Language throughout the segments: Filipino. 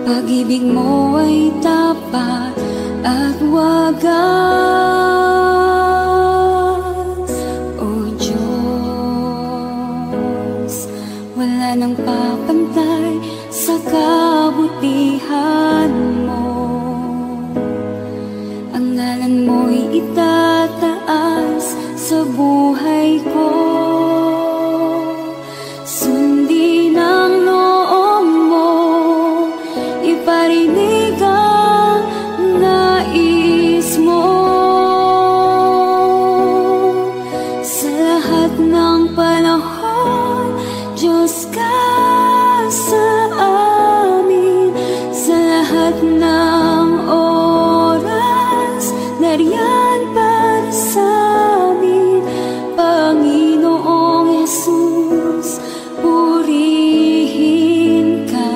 Pag-ibig mo ay tapat at wagas. O Diyos, wala nang papantay sa kabutihan mo. Ang ngalan mo'y itataas sa buhay ko. Sundin ang loob mo, iparinig ang nais mo. Sa lahat ng panahon, Diyos ka sa amin. Sa lahat ng oras, nariyan para sa amin. Panginoong Jesus, purihin ka.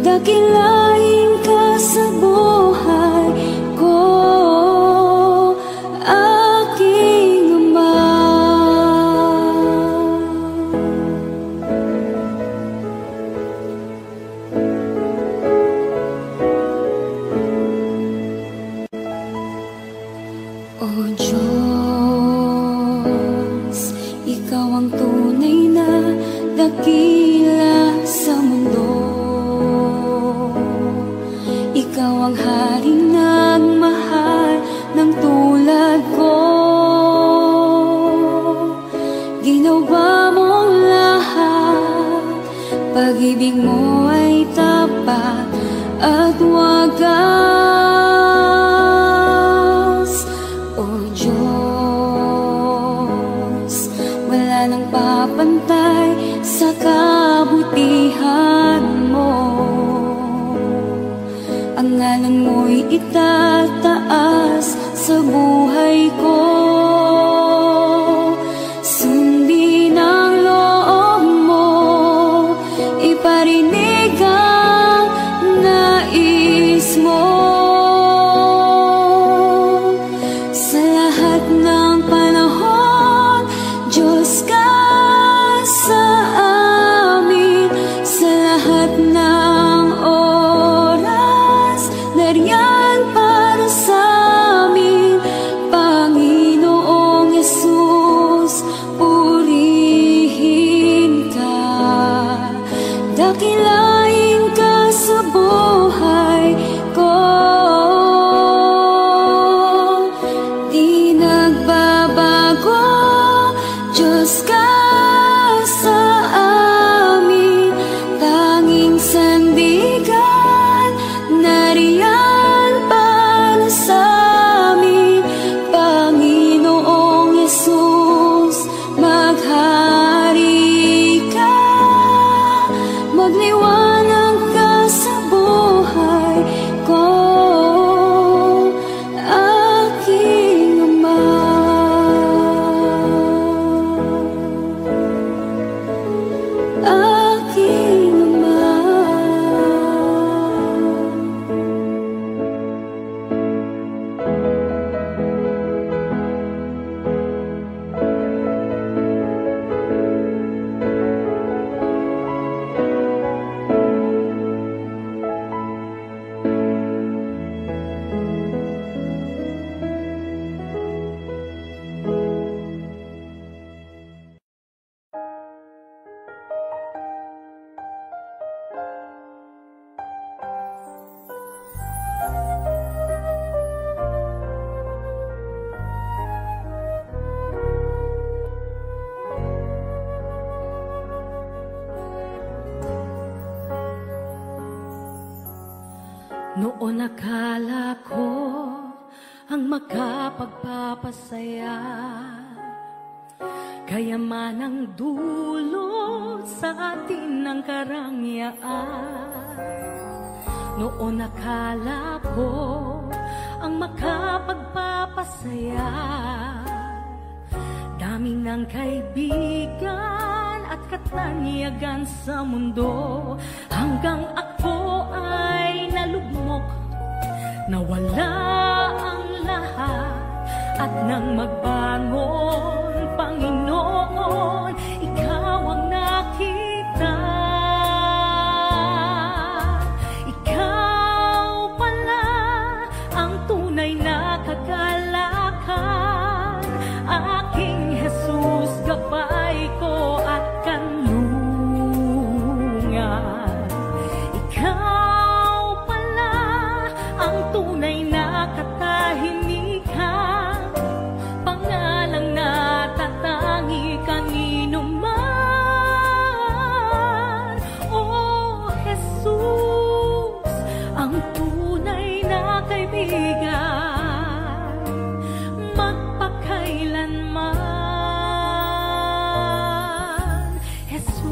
Dakilain ka sa buhay ko, aking Ama. O Diyos, ikaw ang tunay na dakila sa mundo. Ikaw ang haring nagmahal ng tulad ko. Ginawa mong lahat, pag-ibig mo ay tapat at wagas. O Diyos, wala nang papantay sa kabutihan mo. Ang ngalan mo'y itataas sa buhay ko. Sundin ang loob mo, iparinig ang nais mo. Sa lahat ng panahon, Diyos ka sa amin. Sa lahat ng oras, nariyan para sa amin. Panginoong Jesus, purihin ka. Dakilain ka sa buhay ko. Di nagbabago, Diyos ka sa amin. Tanging sandigan, nariyan para sa amin. Panginoong Jesus, maghari ka. Magliwanag ka sa buhay ko, aking Ama. Aking Ama. Noon akala ko ang makapagpapasaya, kayaman ang dulot sa atin ng karangyaan. Noon akala ko ang makapagpapasaya, dami ng kaibigan at katanyagan sa mundo, hanggang ako ay nalugmok, nawala ang lahat. At nang magbangon, Panginoon, Ikaw ang nakita. kaibigan, magpakailanman, Jesus.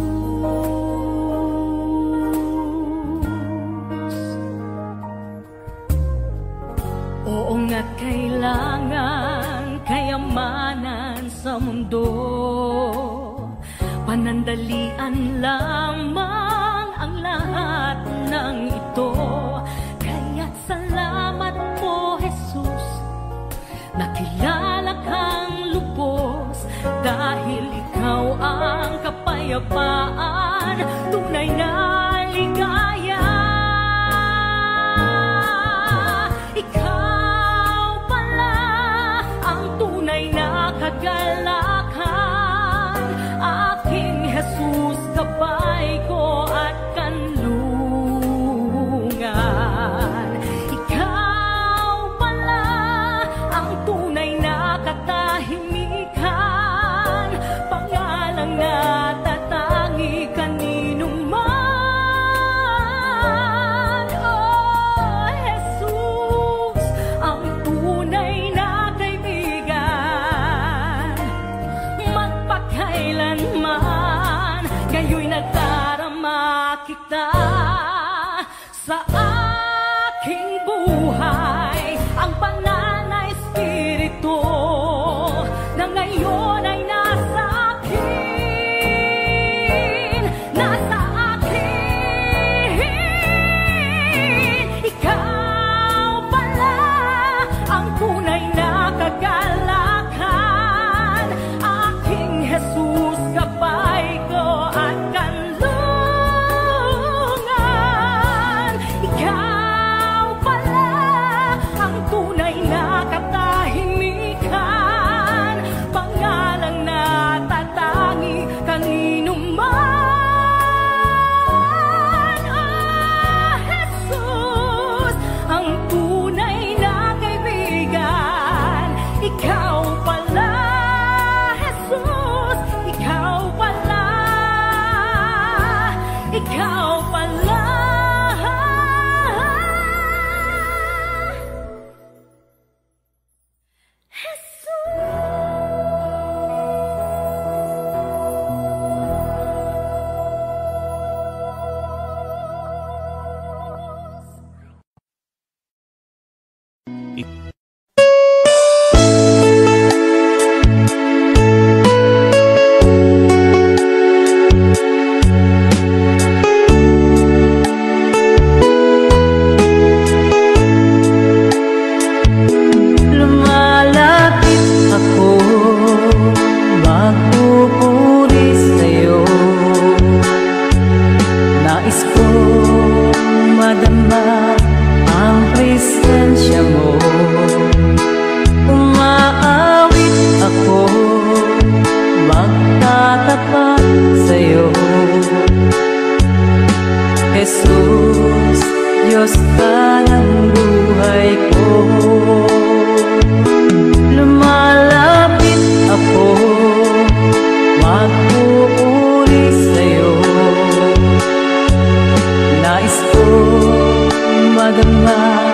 Oo nga't kailangan kayamanan sa mundo, panandalian lamang ang lahat ng ito. Kaya't salamat po, Jesus, nakilala kang lubos, dahil ikaw ang kapayapaan, tunay na ligaya. Ikaw pala ang tunay na kagalakan, aking Jesus, gabay ko at kanlungan. Ikaw pala ang tunay na katahimikan, pangalang natatangi kanino man. Oh, Jesus, ang tunay na kaibigan, magpakailanman, ngayon nagdarama kita sa aking buhay, ang banal na Espiritu na ngayon ay nasa akin, nasa akin. Ikaw pala ang tunay na kagalakan, aking Jesus, gabay ko at kanlungan. Ikaw pala ang tunay na katahimikan, pangalang natatangi kanino man. Ah, Jesus, ang tunay na kaibigan, ikaw pala, Jesus, ikaw pala, ikaw pala. Lumalapit ako, magpupuri sa'yo. Nais ko madama ang presensya mo. Umaawit ako, magtatapat sa'yo. Jesus, Diyos ka ng buhay ko. Lumalapit ako, magpupuri sa'yo. Nais ko madama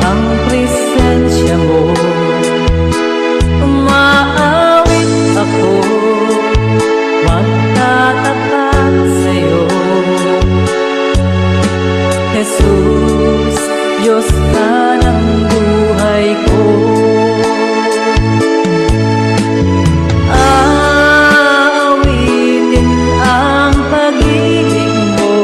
ang presensya mo. Umaawit ako, magtatapat sa'yo. Jesus, Diyos ka ng buhay ko. Aawitin ang pag-ibig mo,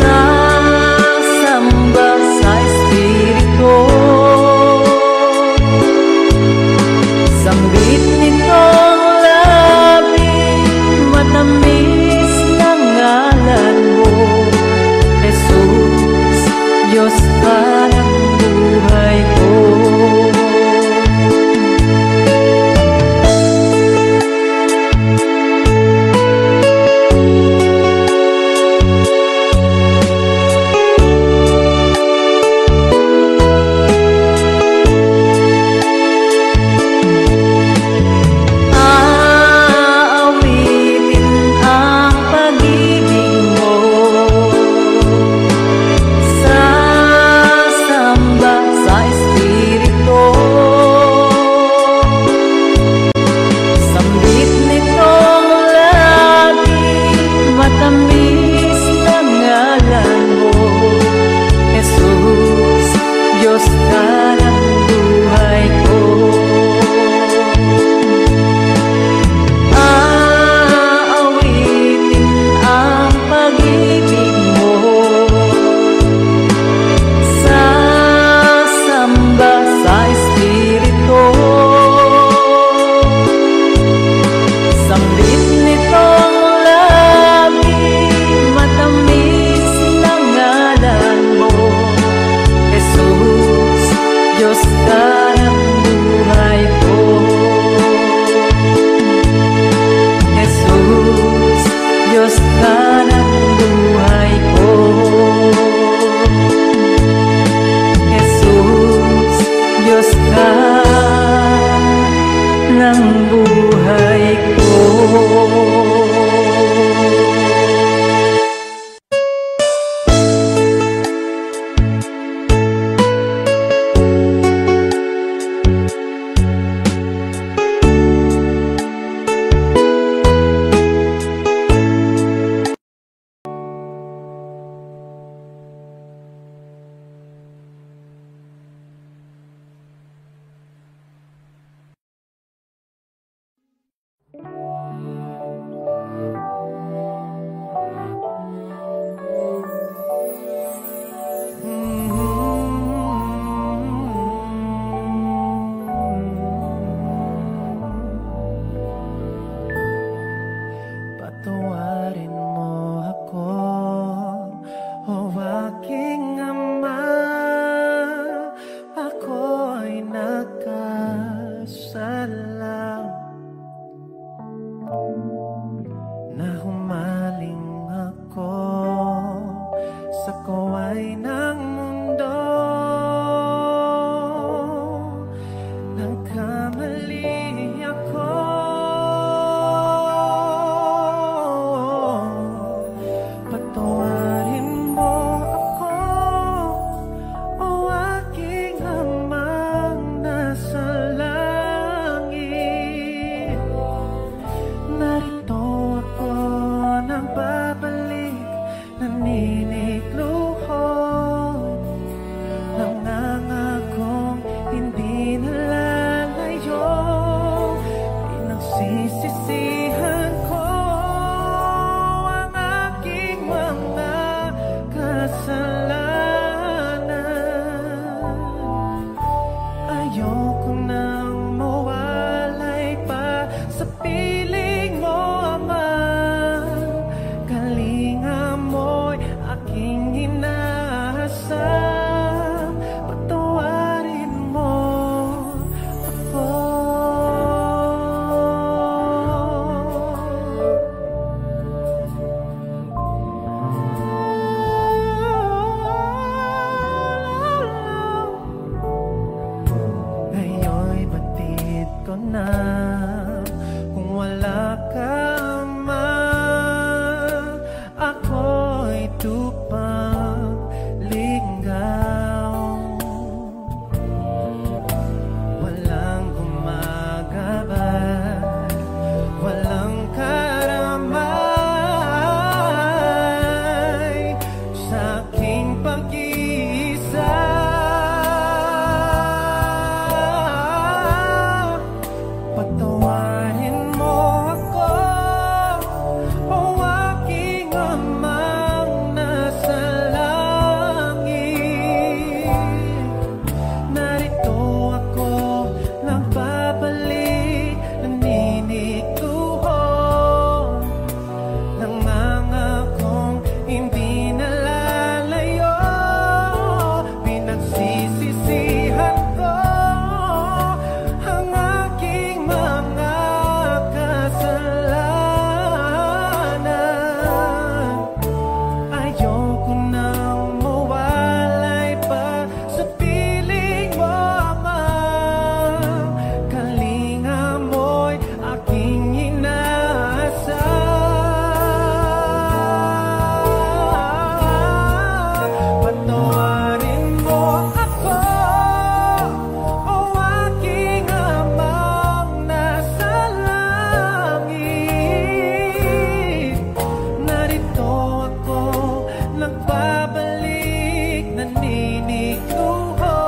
sasamba sa Espiritu. Sambit nitong labing matamis na ngalan mo, Jesus, sa kaway ng mundo. Nagkamali ako, patawarin mo ako, o aking amang nasa langit. Narito ako nang babalik, naninikluho, nangangakong hindi nalalayo. Pinagsisisihan ko ang aking mga kasalanan. Ayoko nang mawalay pa sa piling mo, Ama. Kalinga mo'y aking inaasam, patawarin mo ako. Ngayon'y batid ko na kung wala ka, Ama, ako'y tupang ligaw. Walang gumagabay, walang karamay sa aking pag-iisa. Patawarin mo ako, o aking amang nasa langit. Narito ako nagbabalik, naninikluho, nangangakong hindi nalalayo. Pinagsisisihan ko ang aking mga kasalanan. Ayoko nang mawalay pa sa piling mo, Ama. Kalinga mo'y aking inaasam, patawarin mo ako, o aking amang nasa langit. Narito ako nagbabalik, naninikluho,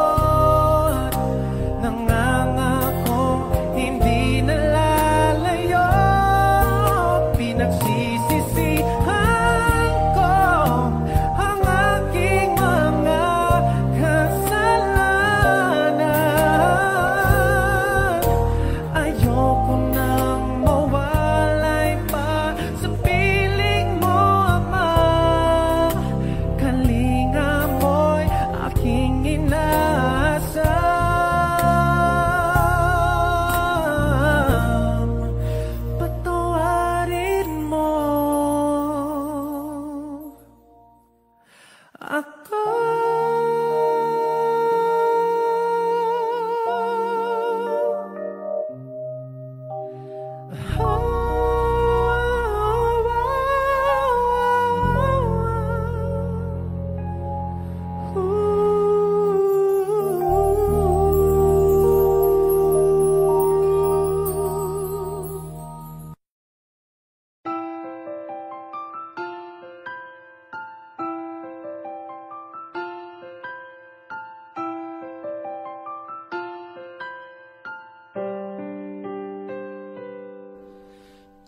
nangangakong hindi nalalayo. Pinagsisisihan ko ang aking mga kasalanan. Ayoko nang mawalay pa sa piling mo, Ama. Kalinga mo'y aking inaasam, patawarin mo ako.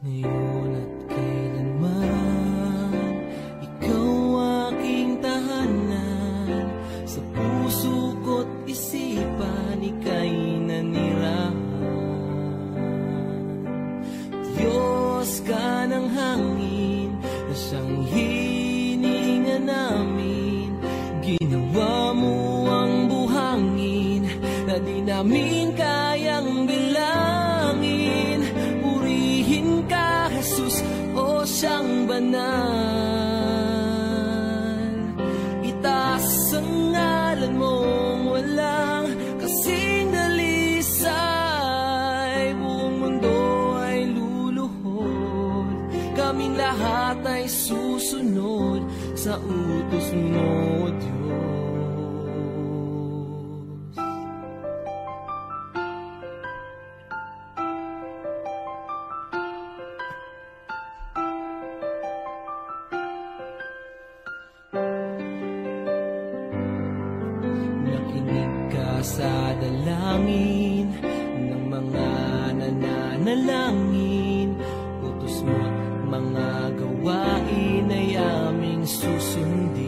Ngayon at kailanman, ikaw aking tahanan. Sa puso ko't isipan, ika'y nanirahan. Diyos ka ng hangin, na siyang hininga namin. Ginawa mo ang buhangin, na di namin kayang bilangin. Purihin Jesus, o siyang banal. ngalan mong walang kasing dalisay. Buong mundo ay luluhod, kaming lahat ay susunod sa utos mo, Diyos. Nakinig ka sa dalangin ng mga nananalangin. Utos mo at mga gawain ay aming susundin.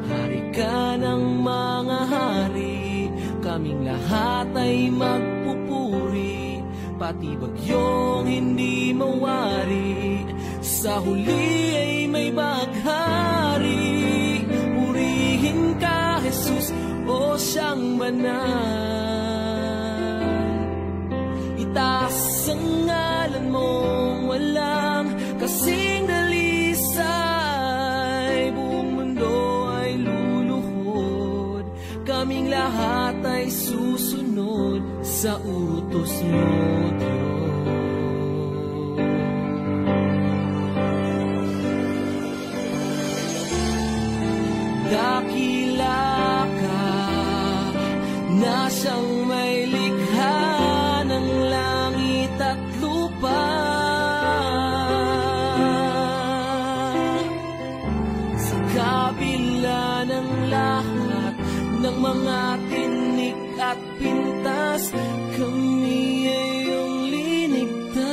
Hari ka ng mga hari, kaming lahat ay magpupuri. Pati bagyong hindi mawari, sa huli ay may baghari. Purihin ka, Jesus, o siyang banal. Itaas ang ngalan mong walang kasing dalisay. Buong mundo ay luluhod, kaming lahat ay susunod sa utos mo, Diyos. Dakila ka na siyang may likha ng langit at lupa. Sa kabila ng lahat ng mga tinik at pintas, kami ay iyong linigtas.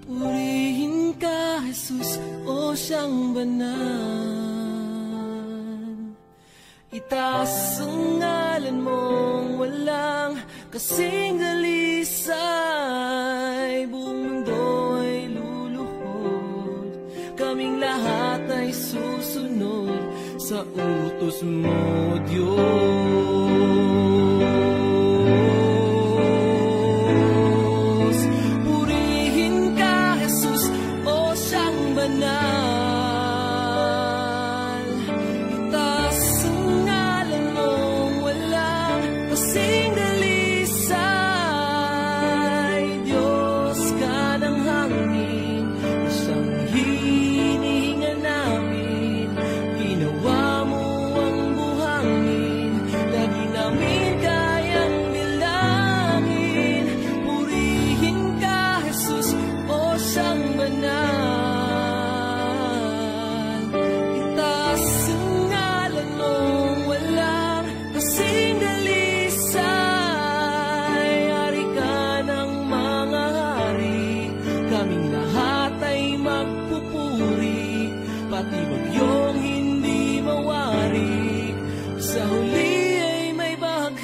Purihin ka, Jesus, o siyang banal. Itaas ang ngalan mong walang kasing dalisay. Buong mundo ay luluhod, kaming lahat ay susunod sa utos mo, Diyos. Purihin ka, Jesus, o siyang banal. Pati bagyong hindi mawari, sa huli ay may baghari.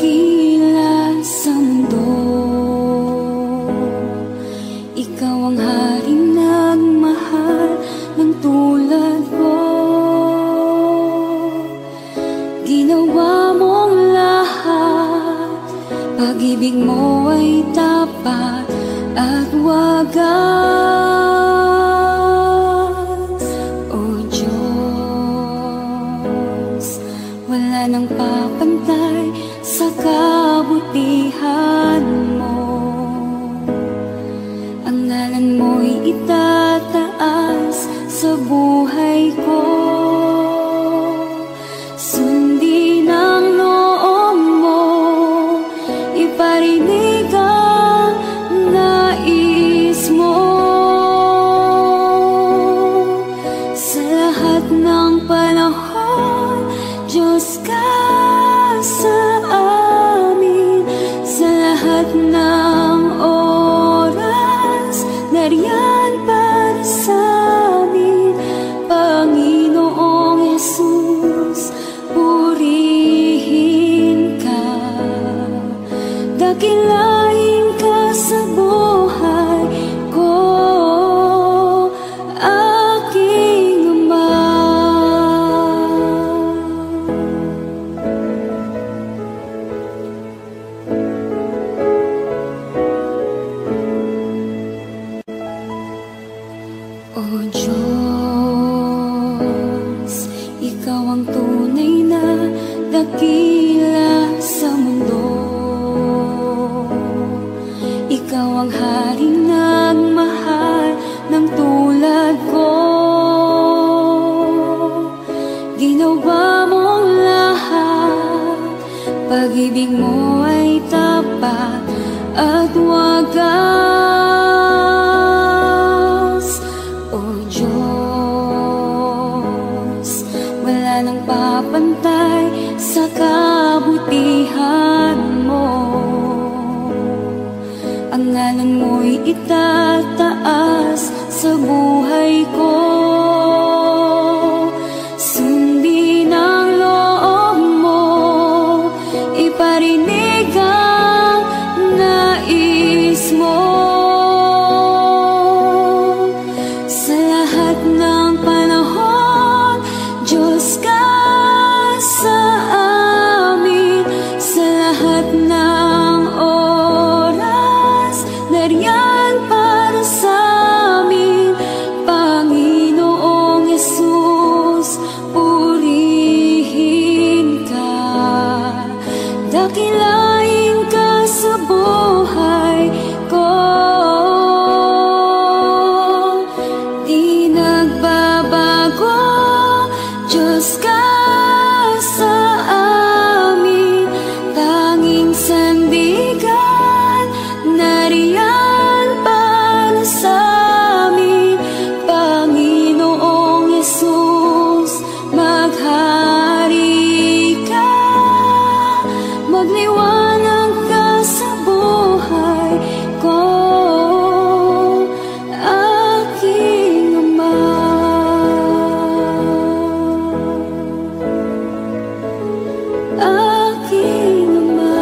dakila sa mundo. Ikaw ang haring nagmahal ng tulad ko. Ginawa mong lahat, pag-ibig mo ay tapat at wagas. O Diyos, wala nang papantay sa kabutihan mo. Ang ngalan mo'y itataas sa buhay ko. Sundin ang loob mo, iparinig ang nais mo. Sa lahat ng panahon, Diyos ka sa amin. Sa lahat ng oras, nariyan para sa amin. Panginoong Jesus, purihin ka. Dakilain ka sa buhay ko, aking Ama. O Diyos, ikaw ang tunay na dakila sa mundo. Ikaw ang haring nagmahal ng tulad ko. Ginawa mong lahat, pag-ibig mo ay tapat at wagas. O Diyos, wala nang papantay sa kabutihan mo. Ang ngalan mo'y itataas sa buhay ko. Sundin ang loob mo, iparinig ang nais mo. Sa lahat ng panahon, Diyos ka sa amin. Sa lahat ng oras, nariyan para sa amin. Panginoong Jesus, purihin ka. Dakilain ka sa buhay ko. Di nagbabago, Diyos ka sa amin. Tanging sandigan, nariyan para sa amin. Panginoong Jesus, maghari ka. Magliwanag ka sa buhay ko, aking Ama. Aking Ama.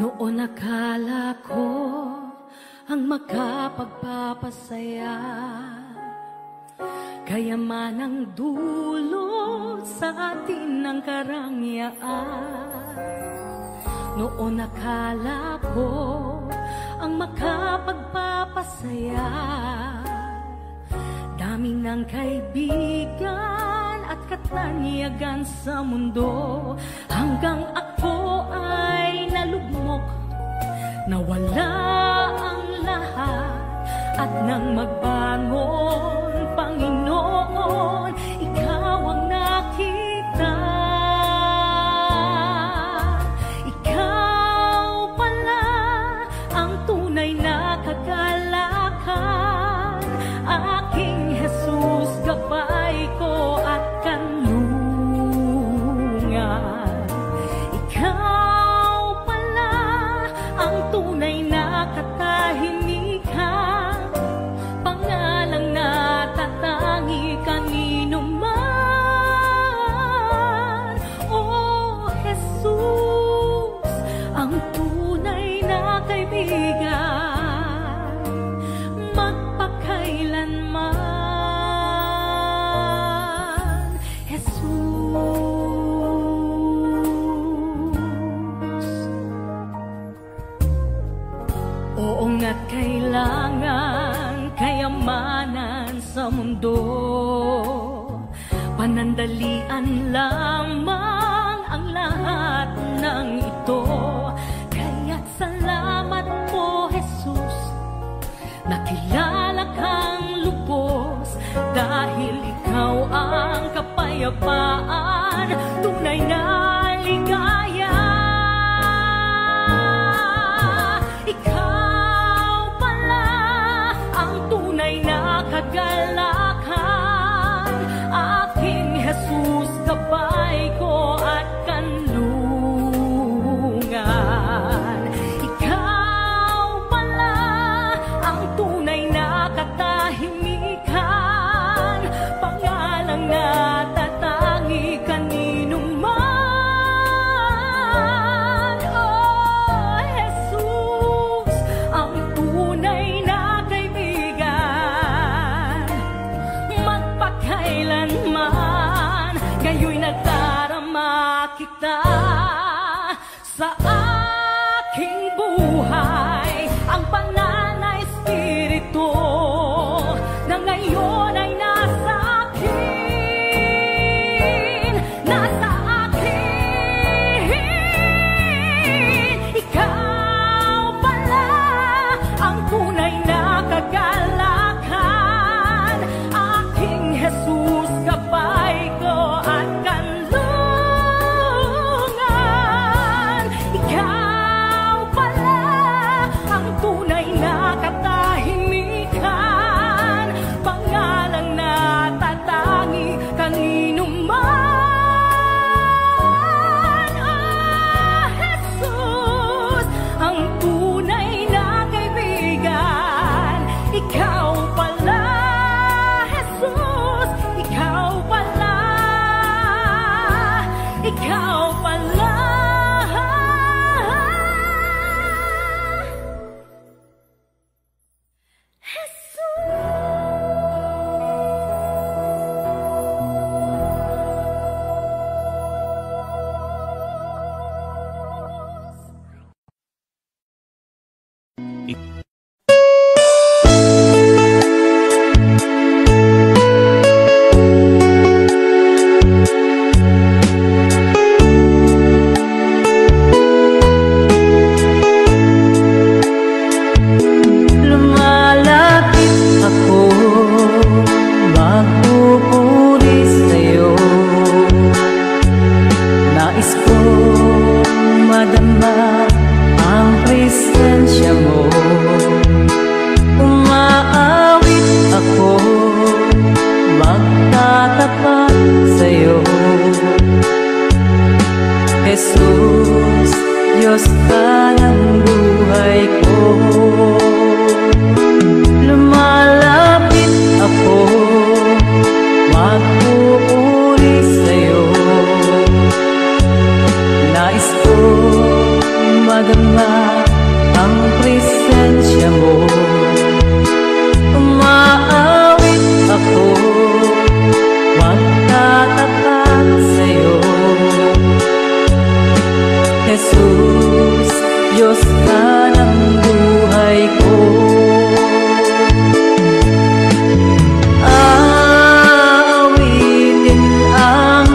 Noon akala ko ang makapagpapasaya, kayaman ang dulot sa atin ng karangyaan. Noon akala ko ang makapagpapasaya, dami ng kaibigan at katanyagan sa mundo, hanggang ako ay nalugmok, nawala ang lahat. At nang magbangon, Panginoon, ikaw ang nakita. Ikaw pala ang tunay na kagalakan, aking Jesus, gabay ko at kanlungan. Ikaw pala ang tunay na katahimikan, pangalang natatangi kanino man. Oh Jesus, ang tunay na kaibigan, magpakailanman. Jesus, oo nga't kailangan kayamanan sa mundo, panandalian lamang ang lahat ng ito. Kaya't salamat po, Jesus, nakilala kang lubos, dahil ikaw ang kapayapaan, tunay na ligaya. Ikaw pala ang tunay na kagalakan, aking Jesus, gabay ko at kanlungan. Ikaw pala ang tunay na katahimikan, pangalang natatangi kanino man. Oh Jesus, ang tunay na kaibigan, magpakailanman. Ngayon'y nagdarama kita sa aking buhay, ang banal na Espiritu na ngayon ay nasa akin, nasa akin. Ikaw pala ang tunay na kagalakan, aking Jesus, gabay ko at kanlungan. Ikaw pala ang tunay na katahimikan, pangalang natatangi kanino man. Ah, Jesus, ang tunay na kaibigan, ikaw pala. Jesus, ikaw pala, ikaw pala. Lumalapit ako, magpupuri sa'yo. Nais ko madama ang presensya mo. Umaawit ako, magtatapat sa'yo. Jesus, Diyos ka ng buhay ko. Lumalapit ako, magpupuri sa'yo. Nais ko madama ang presensya mo. Umaawit ako, magtatapat sa'yo. Jesus, Diyos ka ng buhay ko. Aawitin ang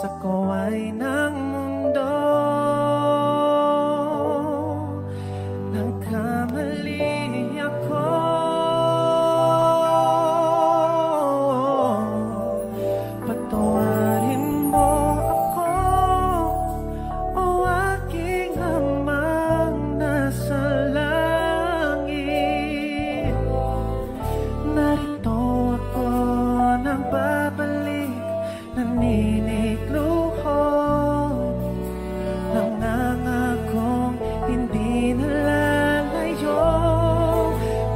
sa kaway ng mundo. Nagkamali ako, patawarin mo ako, o aking amang nasa langit. Narito ako nang babalik, naninikluho, nangangakong hindi nalalayo.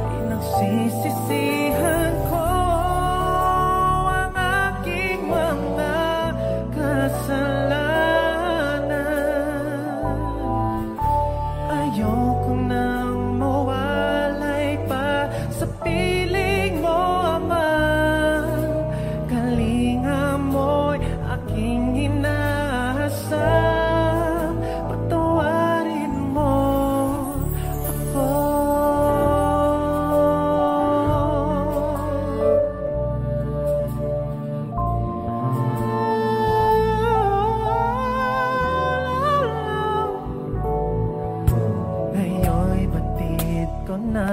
Pinagsisisihan ko ang aking mga kasalanan. Ayoko nang mawalay pa sa piling mo, Ama. Kalinga mo'y aking inaasam, patawarin mo ako. Ngayon'y batid ko na,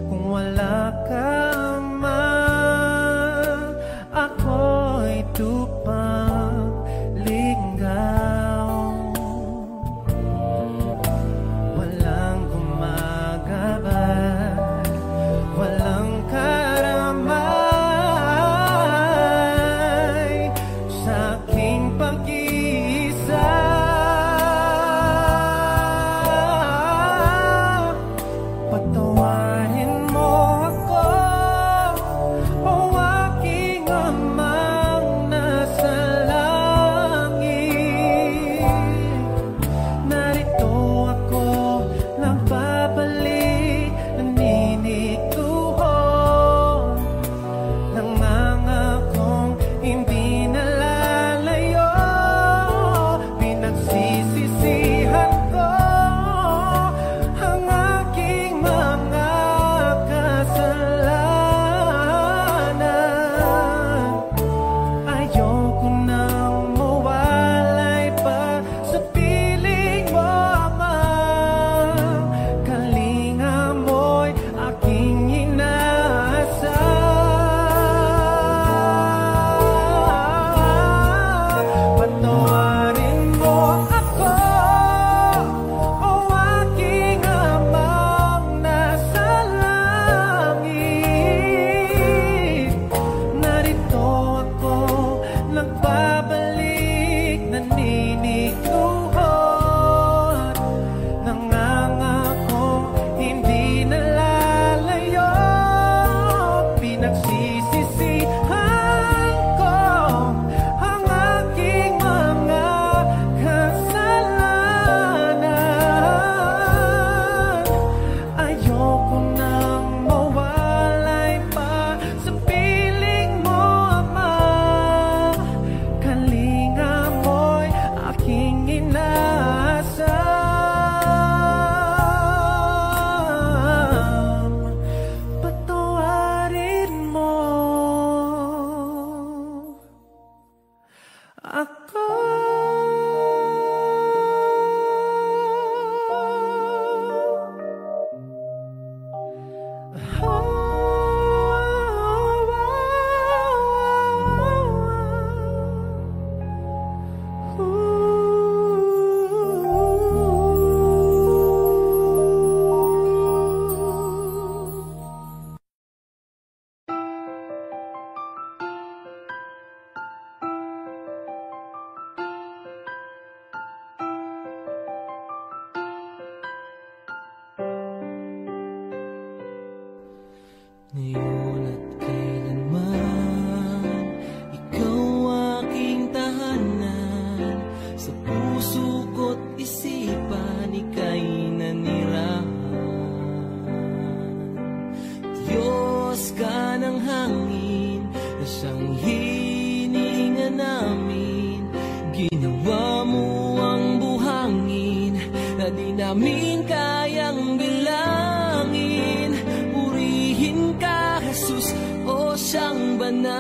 kung wala ka man, ako'y tupang ligaw. Walang gumagabay, walang karamay sa aking pag-iisa. Patawarin mo ako, o aking amang nasa langit. Narito ako nagbabalik, naninikluho, nangangakong hindi nalalayo. Pinagsisisihan ko ang aking mga kasalanan. Ayoko nang mawalay pa sa piling mo, Ama. Kalinga mo'y aking inaasam, patawarin mo ako, o aking amang nasa langit. Narito ako nagbabalik, naninikluho, nangangakong hindi nalalayo. Pinagsisisihan ko ang aking mga kasalanan. Ayoko nang mawalay pa sa piling mo, Ama. Kalinga mo'y aking inaasam, patawarin mo ako. Ngayon at kailanman, ikaw aking tahanan. Sa puso ko't isipan, ika'y nanirahan. Diyos ka ng hangin, na siyang hininga namin. Ginawa mo ang buhangin, na di namin kayang bilangin. Purihin ka, Jesus, o siyang banal.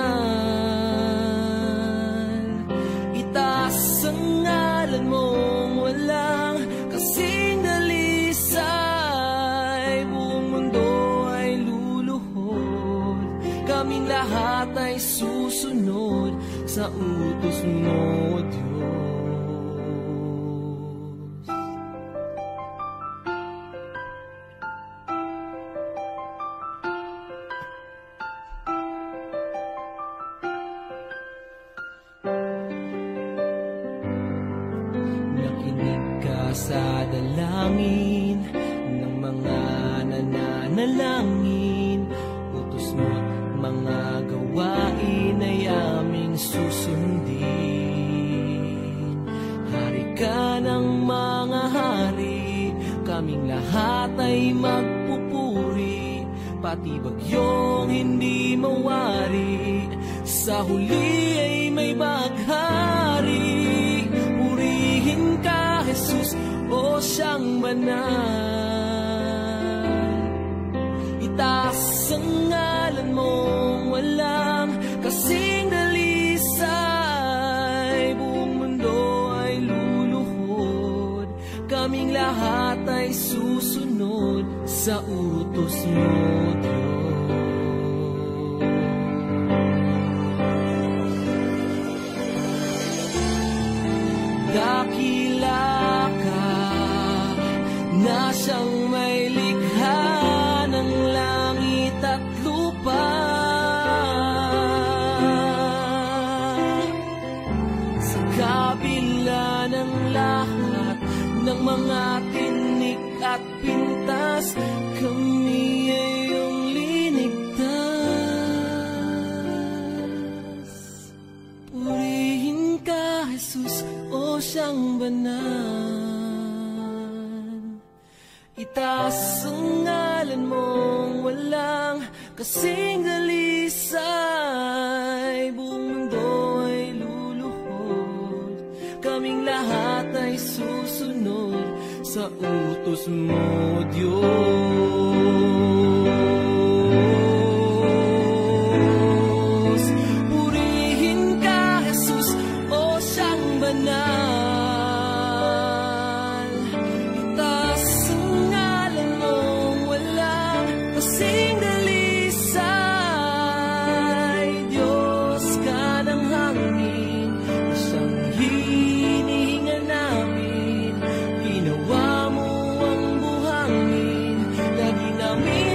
sa utos mo, Diyos. Nakinig ka sa dalangin ng mga nananalangin. Utos mo mga gawain ay aming susundin. Hari ka ng mga hari, kaming lahat ay magpupuri. Pati bagyong hindi mawari, sa huli ay may baghari. Purihin ka, Jesus, o siyang banal. Itaas ang ngalan mong walang kasing dalisay. Buong mundo ay luluhod, kaming lahat ay susunod sa utos mo, Diyos. Dakila ka na siyang may likha ng langit at lupa. Sa kabila ng lahat ng mga tinik at pintas, kami ay iyong linigtas. Purihin ka, Jesus, o siyang banal. Itaas ang ngalan mong walang kasing dalisay. Buong mundo ay luluhod, kaming lahat ay susunod sa utos mo, Diyos. Purihin ka, Jesus, o siyang banal. Itaas ang ngalan mong walang kasing dalisay. Diyos ka ng hangin, isang hinihinga namin. Ginawa mo ang buhangin, lagi namin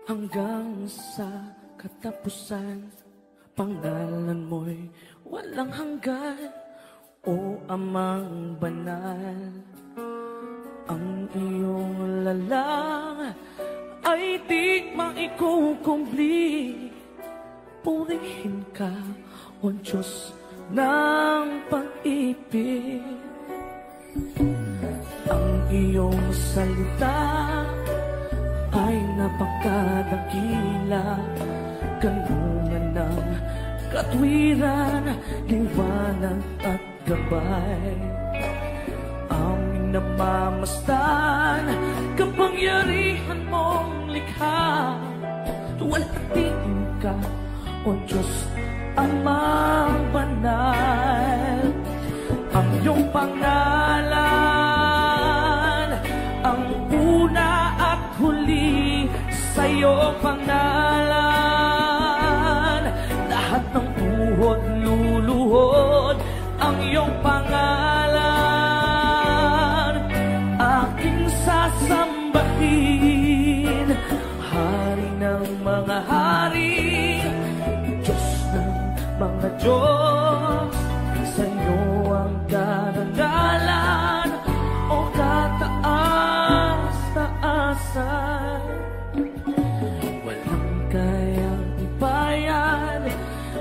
hanggang sa katapusan. Pangalan mo'y walang hanggan, o Amang banal. Ang iyong lalang ay di maikukumpli. Purihin ka, O Diyos ng pag-ibig. Ang iyong salita ay napakadakila, kanungan ng katwiran, liwanag at gabay. Aming namamasdan, kapangyarihan mong likha. Luwalhatiin ka, O Diyos, Amang banal. Ang iyong pangalan, ang una at huli, sa iyong pangalan lahat ng tuhod luluhod. Ang iyong pangalan aking sasambahin, Hari ng mga hari, Diyos ng mga Diyos. Sa iyo ang karangalan, o kataas-taasan. Walang kayang ibayan,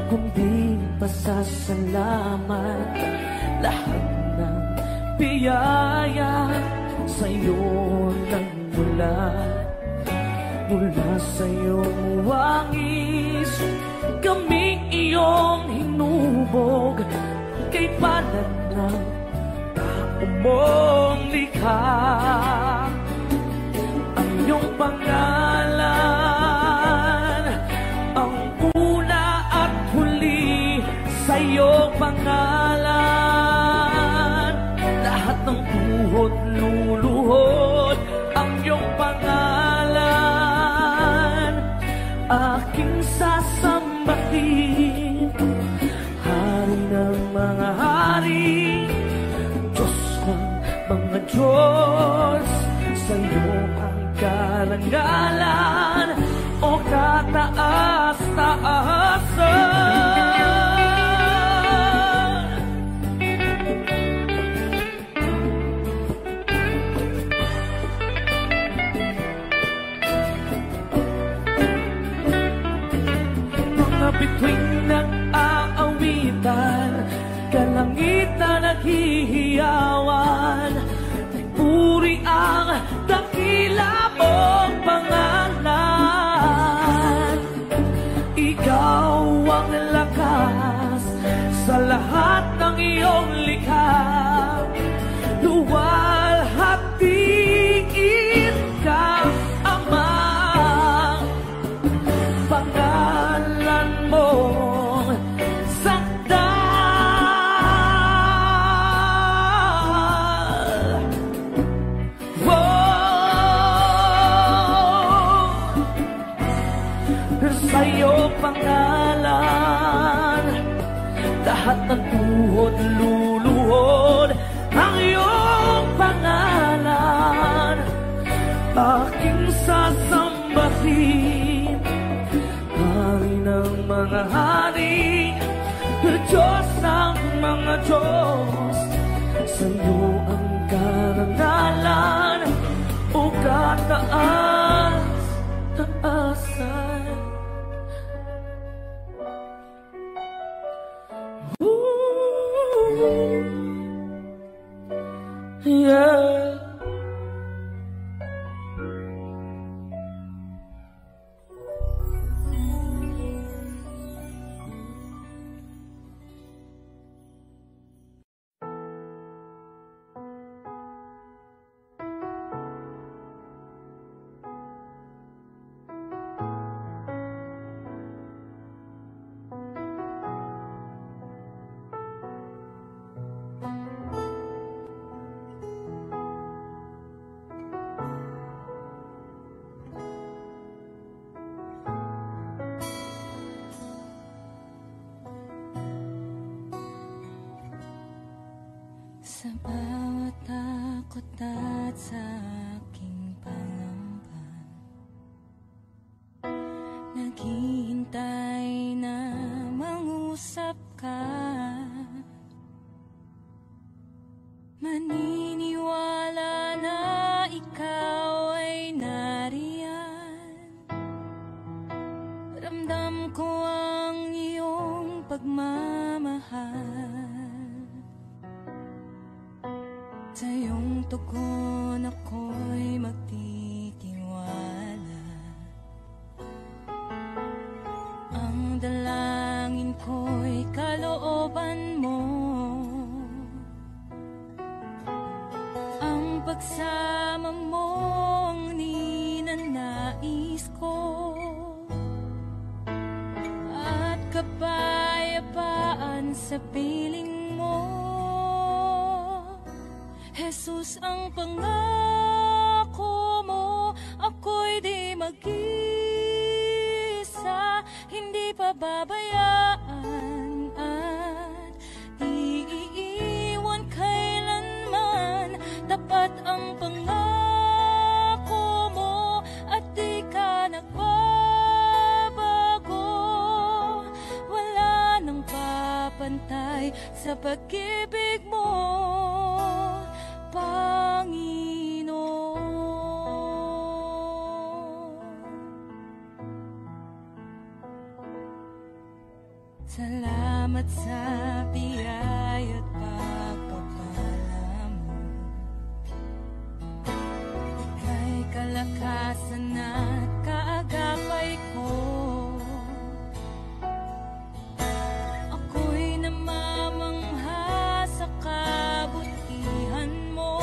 kundi pasasalamat. Lahat ng biyaya sa iyo nagmula. Mula sa iyong wangis, kami iyong hinubog. Kay palad ng tao mong likha. Ang iyong pangalan, ang una at huli, sa iyong pangalan lahat ng tuhod luluhod. Ang iyong pangalan aking sasambahin, Hari ng mga hari, Diyos ng mga Diyos. Sa iyo ang karangalan, o kataas-taasan. Mga bituin ng aawitan, kalangitan naghihiyawan. Puri ang dakila mong pangalan. Ikaw ang lakas sa lahat ng iyong likha. Luwalhatiin ka, Ama. Pangalan mo sa iyong pangalan lahat ng tuhod luluhod. Ang iyong pangalan aking sasambahin, Hari ng mga hari, Diyos ng mga Diyos. Sa iyo ang karangalan, o kataas-taasan. Yeah. Sa bawat takot at sa aking panamban, Sa iyong tugon ako'y magtitiwala. Ang dalangin ko'y kalooban mo. Ang pagsama mo ang ninanais ko. At kapayapaan sa piling mo. Jesus, ang pangako mo, ako'y di mag-isa, hindi pababayaan at di iiwan kailanman. Tapat ang pangako mo at di ka nagbabago. Wala nang papantay sa pag-ibig mo, Panginoon. Salamat sa biyaya at pagpapala mo. Ika'y kalakasan at kaagapay ko. Ako'y namamangha sa kabutihan mo.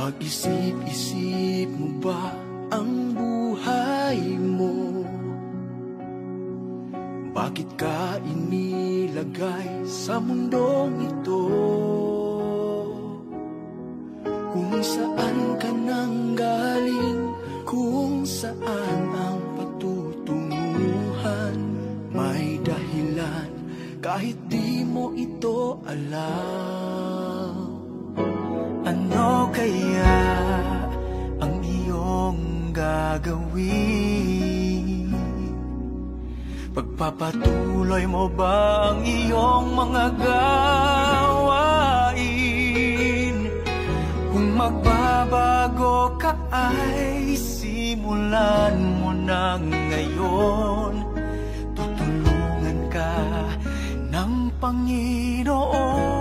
Pag-isip-isip mo ba ang buhay mo? Bakit ka inilagay sa mundong ito? Kung saan ka nang galing, kung saan ang patutunguhan, may dahilan kahit di mo ito alam. Ano kaya ang iyong gagawin? Pagpapatuloy mo ba ang iyong mga gawain? Kung magbabago ka ay simulan mo na ngayon. Tutulungan ka ng Panginoon.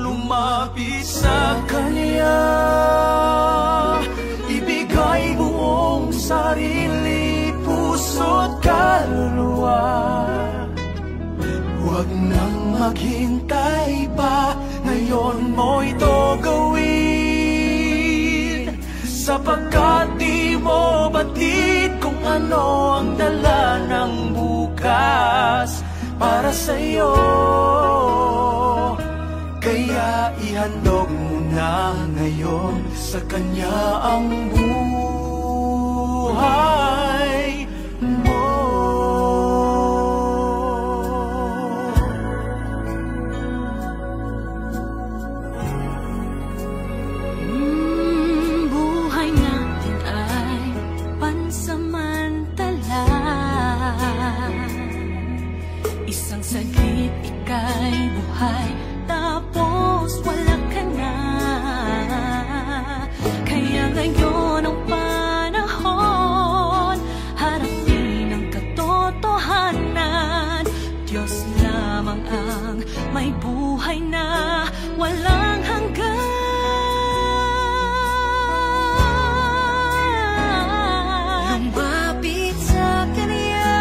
Lumapit sa Kanya, ibigay buong sarili, puso't kaluluwa. Huwag nang maghintay pa, ngayon mo ito gawin. Sapagkat di mo batid kung ano ang dala ng bukas para sa'yo. Kaya ihandog mo na ngayon sa Kanya ang buhay mo. Buhay natin ay pansamantala. Isang saglit ika'y buhay, tapos wala ka na. Kaya ngayon ang panahon, harapin ang katotohanan. Diyos lamang ang may buhay na walang hanggan. Lumapit sa Kanya,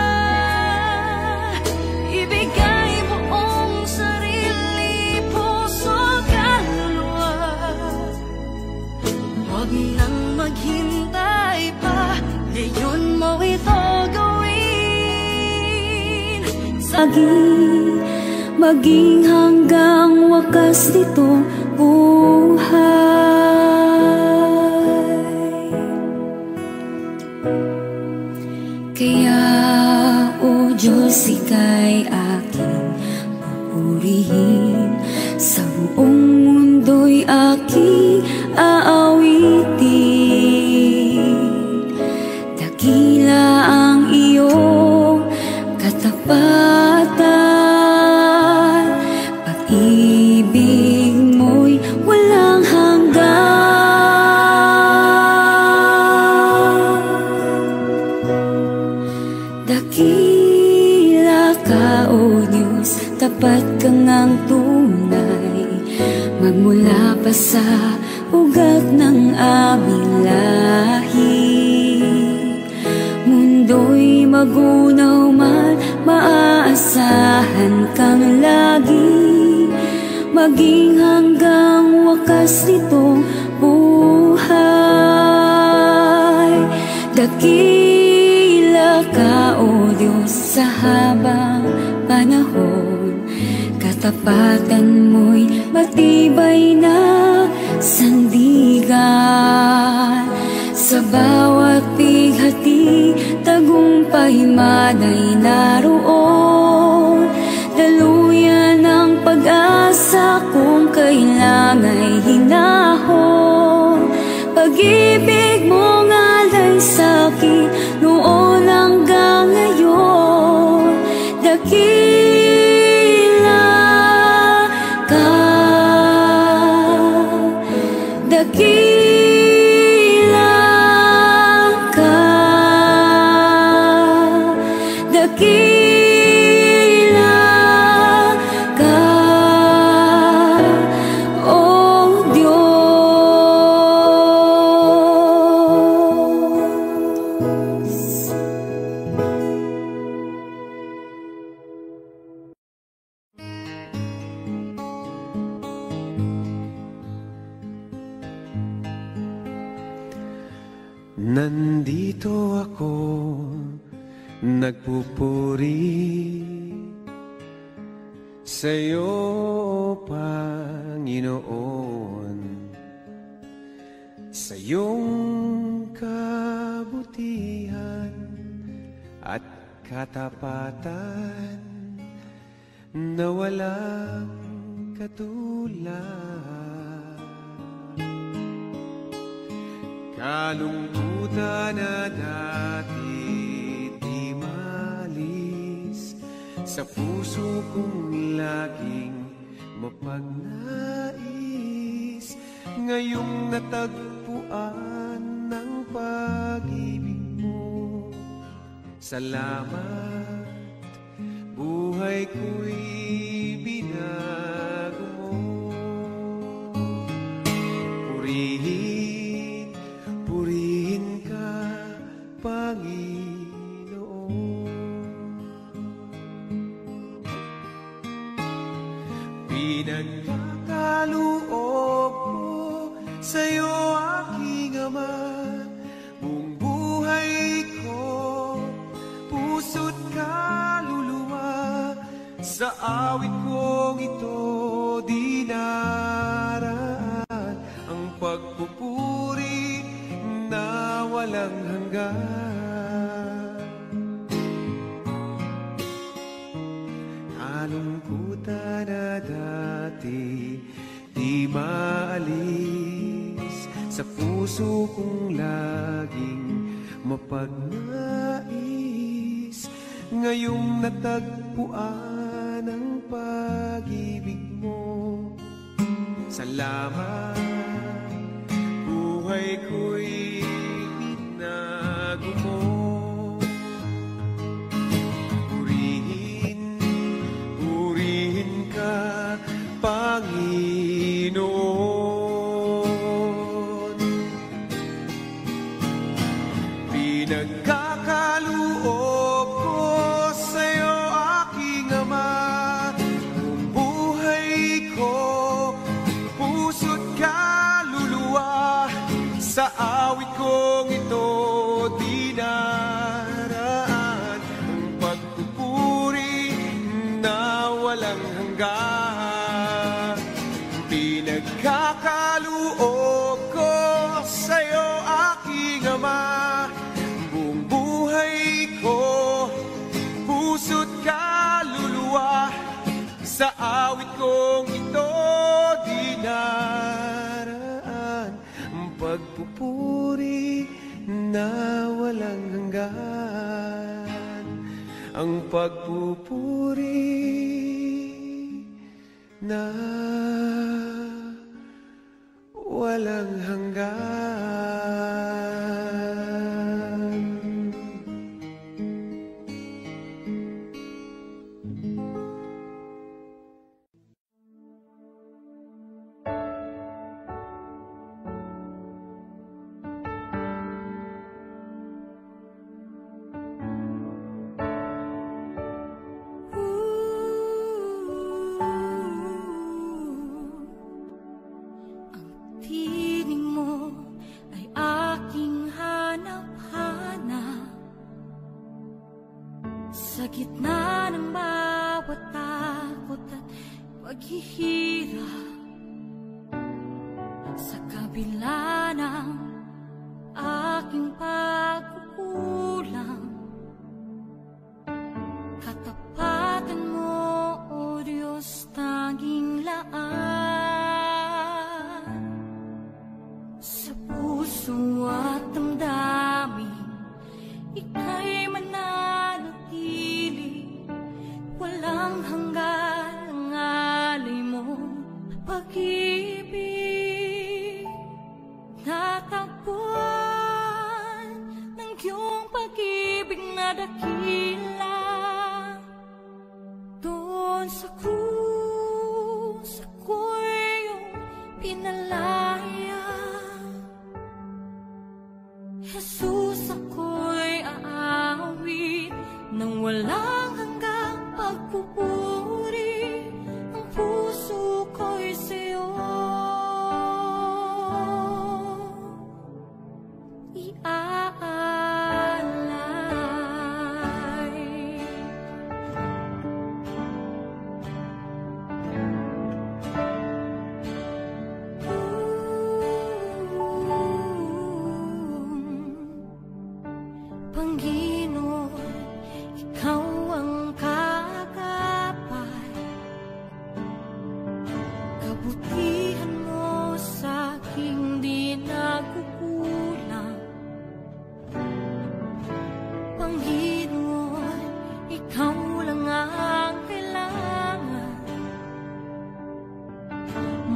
ibigay buong sarili, puso, kaluluwa. Huwag nang maghintay pa, ngayon mo ito gawin. Maging hanggang wakas nitong buhay. Kaya, O Diyos, ika'y aking pupurihin. Sa buong mundo'y aking aawitin. Dakila ang iyong katapatan. Pag-ibig mo'y walang hanggan. Dakila ka, O Diyos, tapat ka ngang tunay. Magmula pa sa ugat ng aming lahi. Mundo'y magunaw man, maaasahan kang lagi. Maging hanggang wakas nitong buhay. Dakila ka, O Diyos, sa habang panahon. Katapatan mo'y matibay na sandigan. Sa bawat bighati, tagumpay manay naroon. Daluyan ang pag-asa kung kailangan'y hinahon. Pag-ibig mo nga'y sa'kin noon hanggang ngayon. Dakila ka, dakila ka, dakila ka, O Diyos. Nandito ako, nagpupuri sa'yo, Panginoon, sa iyong kabutihan at katapatan na walang katulad. Kalungkutan na dati di malis sa puso kong laging mapagnais, ngayong natagpuan ng pag-ibig mo. Salamat, buhay ko'y binago mo. Purihin, purihin ka, Panginoon. Pinagkakaloob ko sa'yo, aking Ama, buong buhay ko, puso't kaluluwa. Sa awit kong ito dinaraan ang pagpupuri na walang hanggan. Kalungkutan na dati di maalis sa puso kong laging mapagnais, ngayong natagpuan ang pag-ibig mo. Salamat, buhay ko'y binago mo. Purihin, purihin ka, Panginoon. Pinagkakaloob ko sa'yo, aking Ama, buong buhay ko, puso't kaluluwa. Sa awit kong ito dinaraan ang pagpupuri na walang hanggan. Pinagkakaloob ko sa'yo, aking Ama, buong buhay ko, puso't kaluluwa. Sa awit kong ito dinaraan ang pagpupuri na walang hanggan. Ang pagpupuri na walang hanggan. Sa gitna ng bawat takot at paghihirap, sa kabila ng aking pagkukulang, katapatan mo, O Diyos, tanging laan. Sa puso at damdamin, ika'y mananatili, walang hanggan ang alay mo, pag-ibig. Natagpuan ng iyong pag-ibig na dakila, doon sa krus ako'y iyong pinalaya. Jesus, ako'y aawit nang walang hanggang pagpupuri, ang puso ko'y sa'yo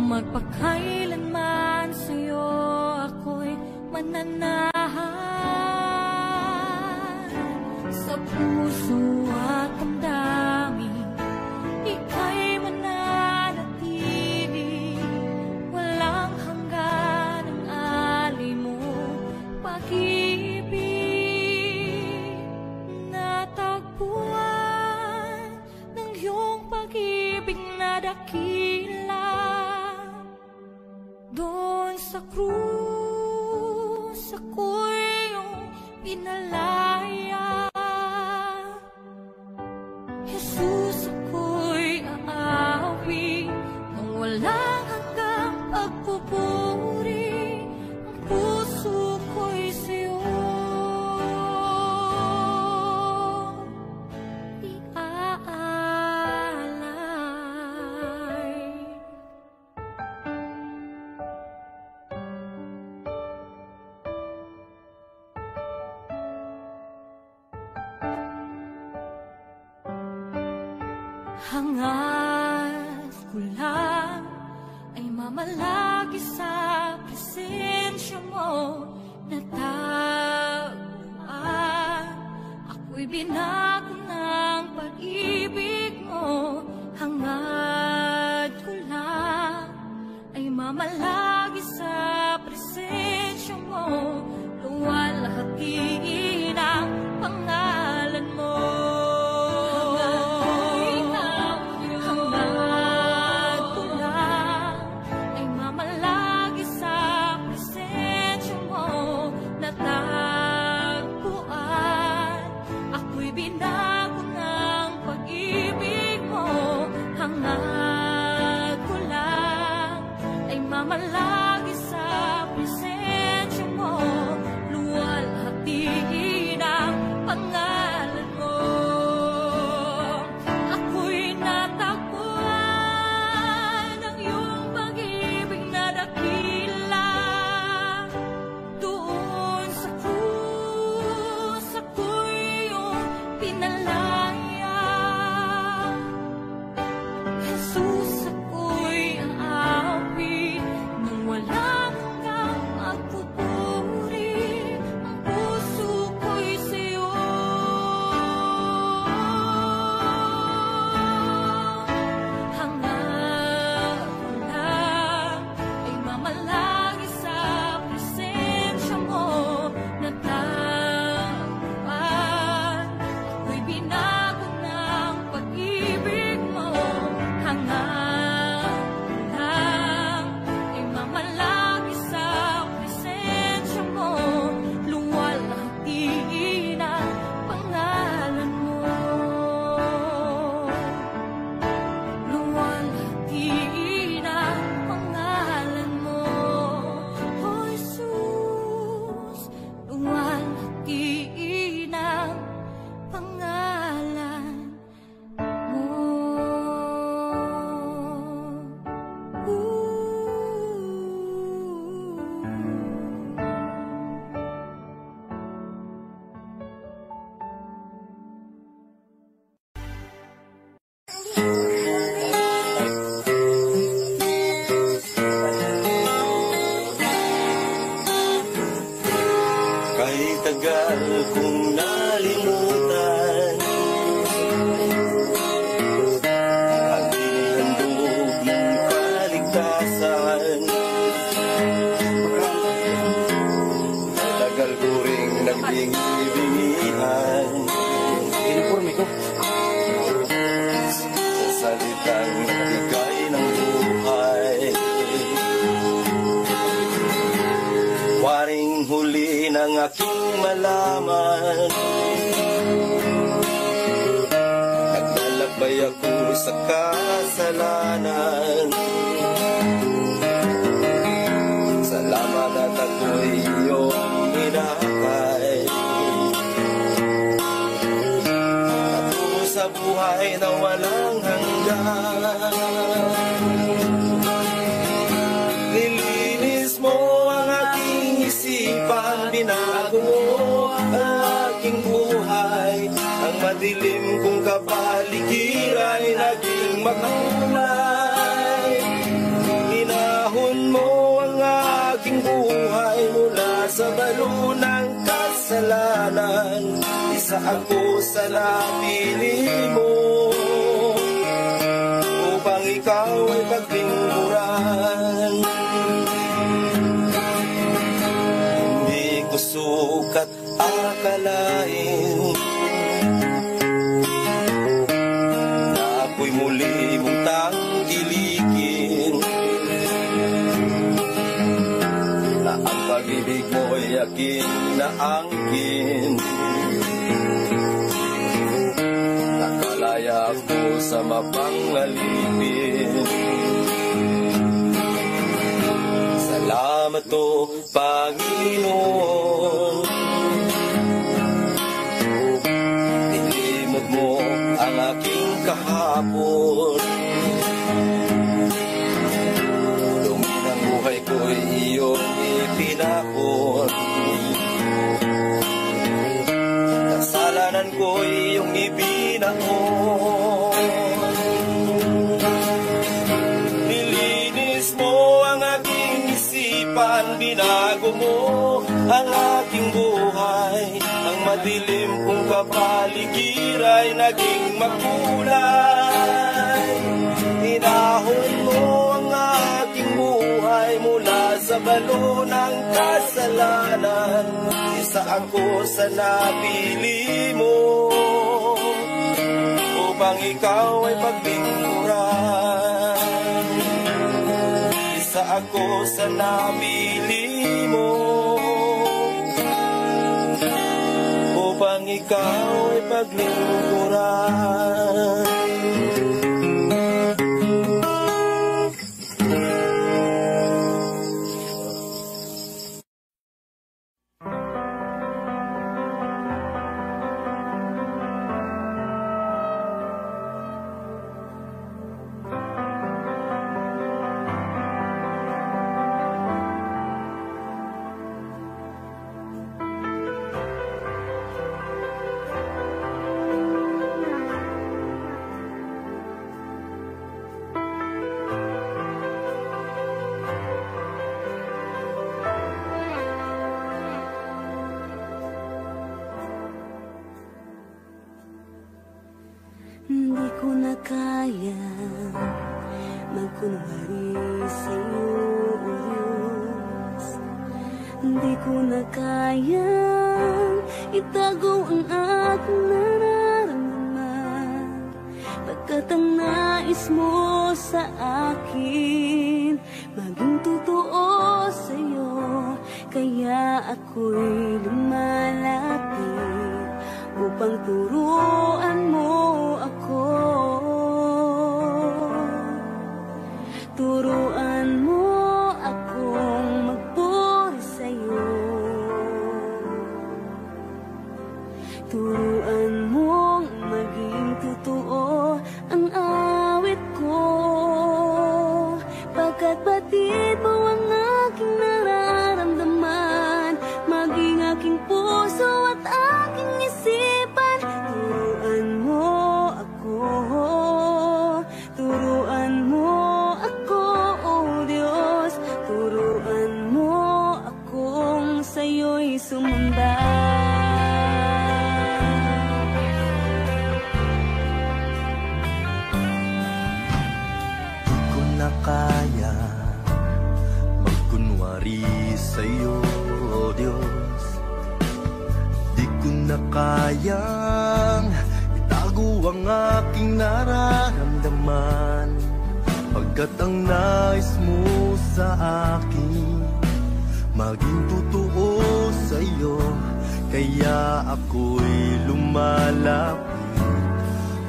Magpakailanman sa'yo ako'y mananahan. Sa puso at damdamin ika'y mananatili. Walang hanggan ang alay mo pag-ibig. Natagpuan ng iyong pag-ibig na dakila. Doon sa krus, ako'y iyong pinalaya. Jesus, ako'y aawi ng walang hanggang pagpupuri. Ang puso ko'y sa'yo hangat ko lang ay mamalagi sa presensya mo. Natagpuan ako'y binago ng pag-ibig mo. Hangat ko lang ay mamalagi sa presensya mo. Luwalhati ng pangalan mo. Binago ng pag-ibig mo. Hangat ko lang ay mamalagi sa presensya mo. Luwalhati ng pangalan mo. Ako'y natagpuan ng iyong pag-ibig na dakila. Doon sa krus, ako'y pinalaya. Jesus, ako'y aawi nang walang hanggang magpupuri. Ang puso ko'y sa'yo hangat ko lang ay mamalagi sa presensya mo. Natagpuan ako'y binago ng pag-ibig mo. Hangat lang ay mamalagi sa presensya mo. Luwalhati ng pangalan mo. Luwalhati ng pangalan mo. Oh Jesus, luwalhati ng pangalan mo. Kahit tagal kong nalimutan at inihandog ng kaligtasan, tagal ko ring nagbingi-bingihan sa salitang bigay ng buhay. Waring huli ng aking malaman. Naglalakbay ako sa kasalanan. Salamat at ako'y iyong hinakay. Natungo sa buhay na walang hanggan. Nilinis mo ang aking isipan, binago mo ang aking buhay. Ang madilim kong kapaligiran ay naging makulay. Inahon mo ang aking buhay mula sa balo ng kasalanan. Isa ako sa napili mo upang ikaw ay paglingkuran. Hindi ko sukat akalain na ako'y muli mong tangkilikin, na ang pag-ibig mo'y aking naangkin. Nakalaya ako sa mapangalipin. Salamat o Panginoon, nilimot mo ang aking kahapon. Dumi ng buhay ko'y iyong ipinahon. Kasalanan ko'y iyong ibinahon. Nilinis mo ang aking isipan, binago mo ang aking buhay. Ang madilim kong kapaligiran ay naging makulay. Inahon mo ang aking buhay mula sa balo ng kasalanan. Isa ako sa napili mo upang ikaw ay paglingkuran. Isa ako sa napili mo upang ikaw ay paglingkuran. Hindi ko na kaya magkunwari sa'yo, O Diyos. Hindi ko na kaya itago ang aking nararamdaman, pagkat ang nais mo sa akin maging totoo sa'yo. Kaya ako'y lumalapit upang turuan mo ako. Turuan mo akong magpuri sa'yo. Turuan mong maging totoo ang awit ko, pagkat batid mo ang aking nararamdaman, maging aking puso at aking isipan. Turuan mo ako, turuan mo ako, O Diyos. Turuan mo akong sa'yo'y sumamba. Di ko na kaya magkunwari sa'yo, O Diyos. Di ko na kayang itago ang aking nararamdaman, pagkat ang nais mo sa akin maging totoo sa sa'yo, kaya ako'y lumalapit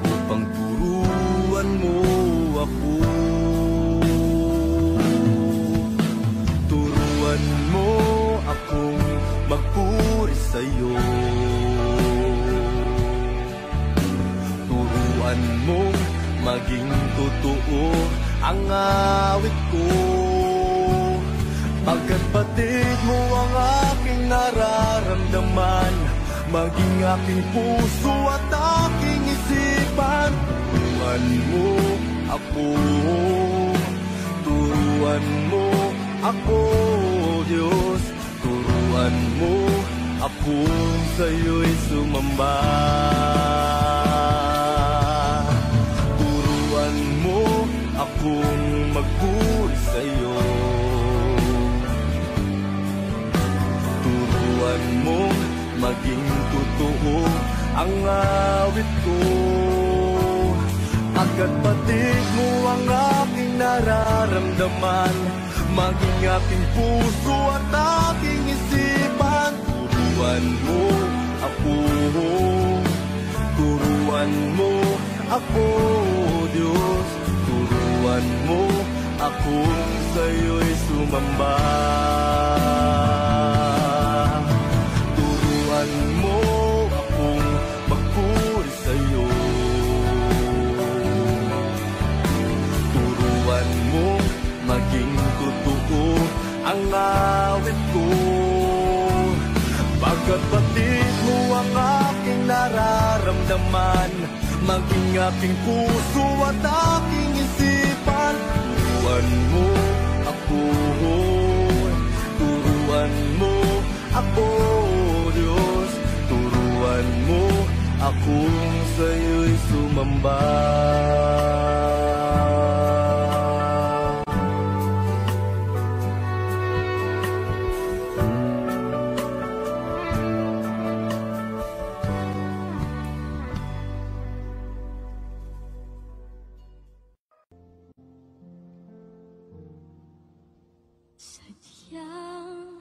upang turuan mo ako. Turuan mo akong magpuri sa'yo. Turuan mong maging totoo ang awit ko. Pagkat batid mo ang aking nararamdaman, maging aking puso at aking isipan. Turuan mo ako, turuan mo ako, Diyos. Turuan mo akong sa'yo'y sumamba. Turuan mo akong magpuri sa'yo. Turuan mo maging totoo ang awit ko. Pagkat batid mo ang aking nararamdaman, maging aking puso at aking isipan. Turuan mo ako, turuan mo ako, Diyos. Turuan mo akong sa'yo'y sumamba. Turuan mo akong magpuri sa'yo. Turuan mo maging totoo ang awit ko. Pagkat batid mo ang aking nararamdaman, maging aking puso at aking isipan. Turuan mo ako, turuan mo ako, Diyos. Turuan mo akong sa'yo'y sumamba. Sadyang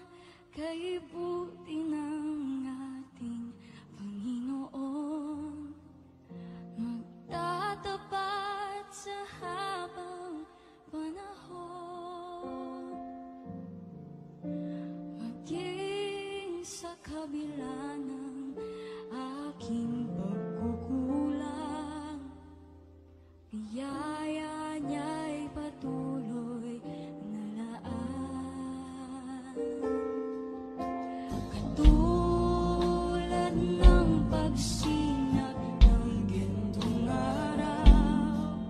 kay buti ng ating Panginoon, magtatapat sa habang panahon, maging sa kabila ng aking pagkukulang. Biyaya niya'y patuloy na laan. Katulad ng pagsinag ng gintong araw,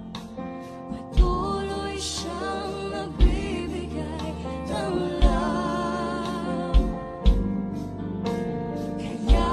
patuloy siyang nagbibigay ng law. Kaya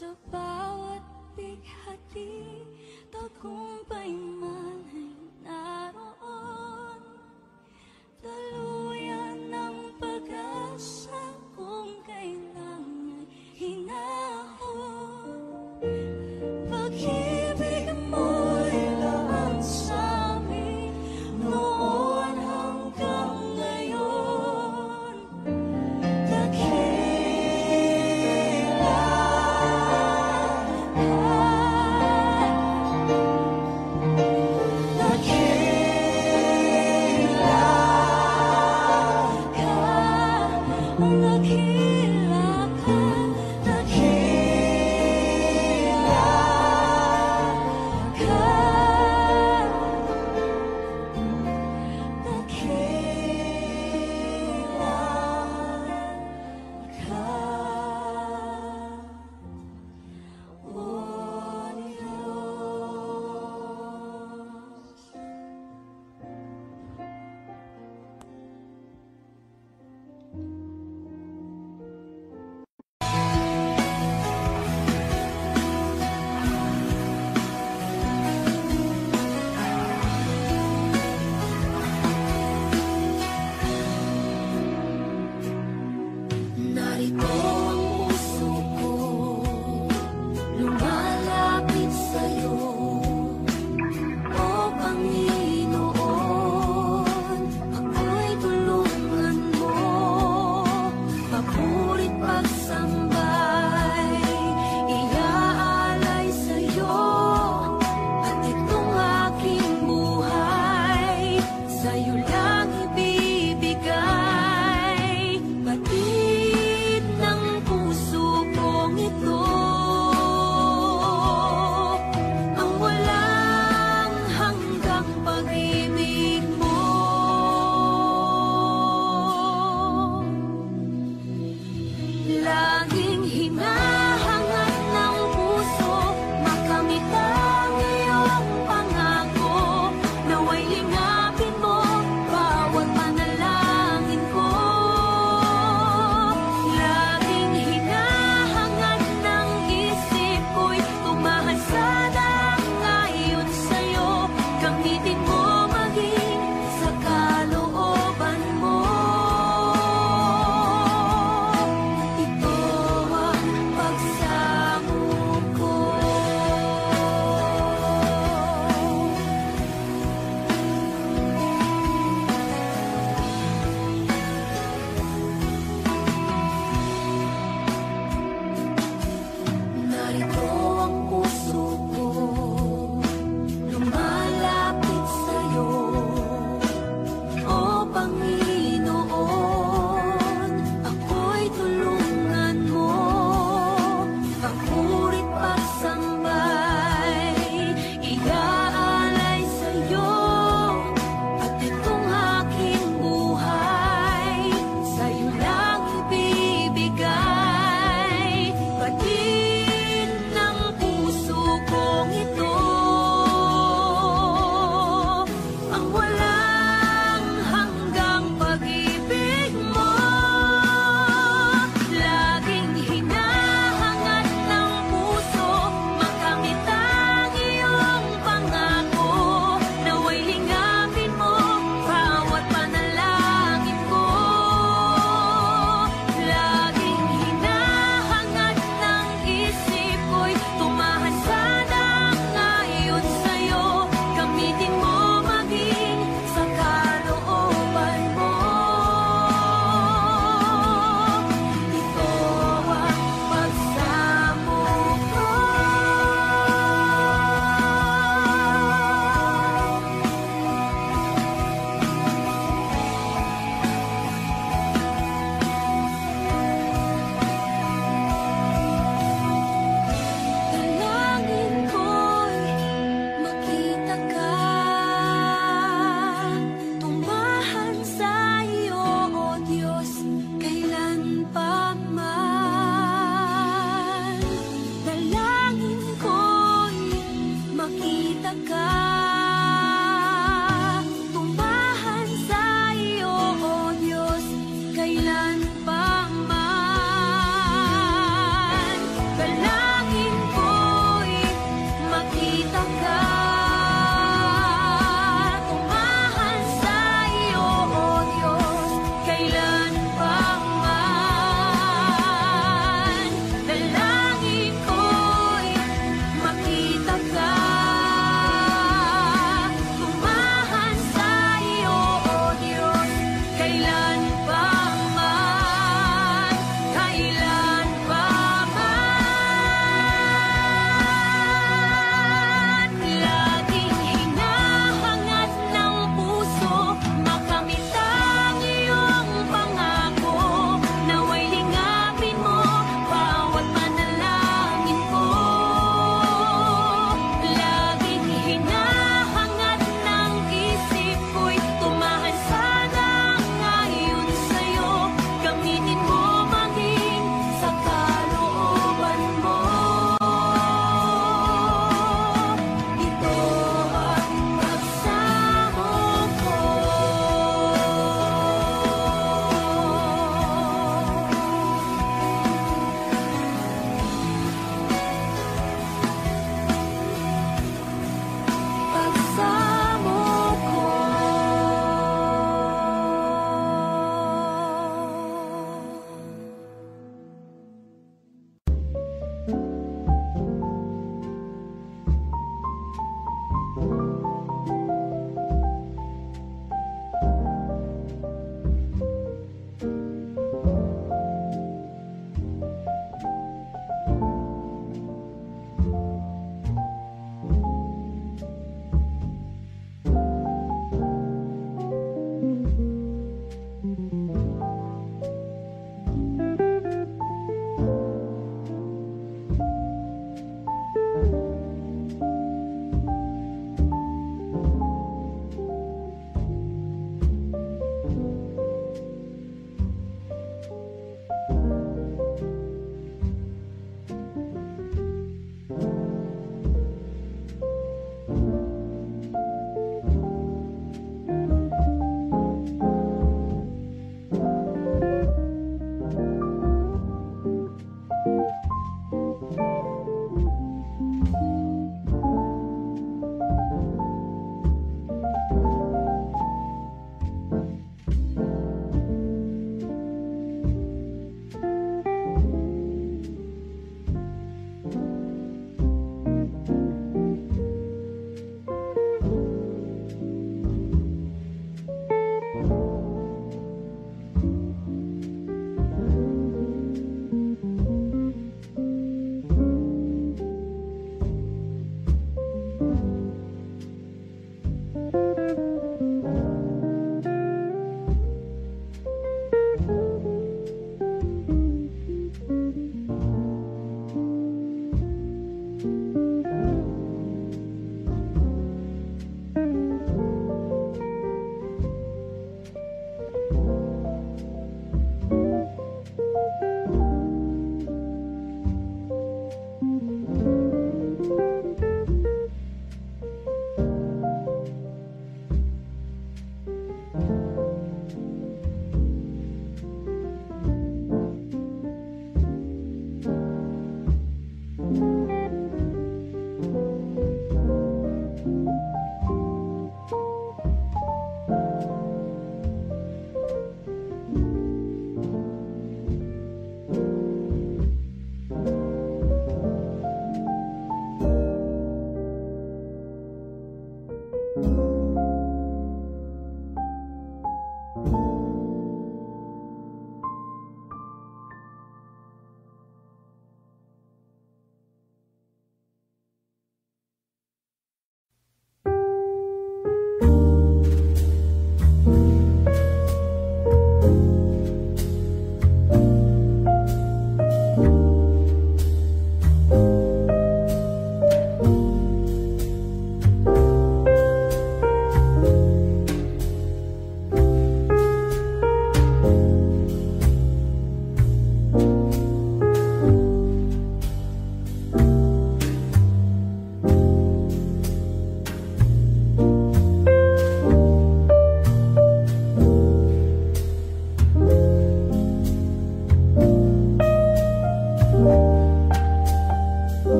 Sa bawat bighati, tagumpay man ay naroon. Daluyan ng pag-asa kung kailangan hinahon. Pag-ibig mo'y lahat sa amin noon hanggang ngayon. Dakila ito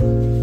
Panginoon.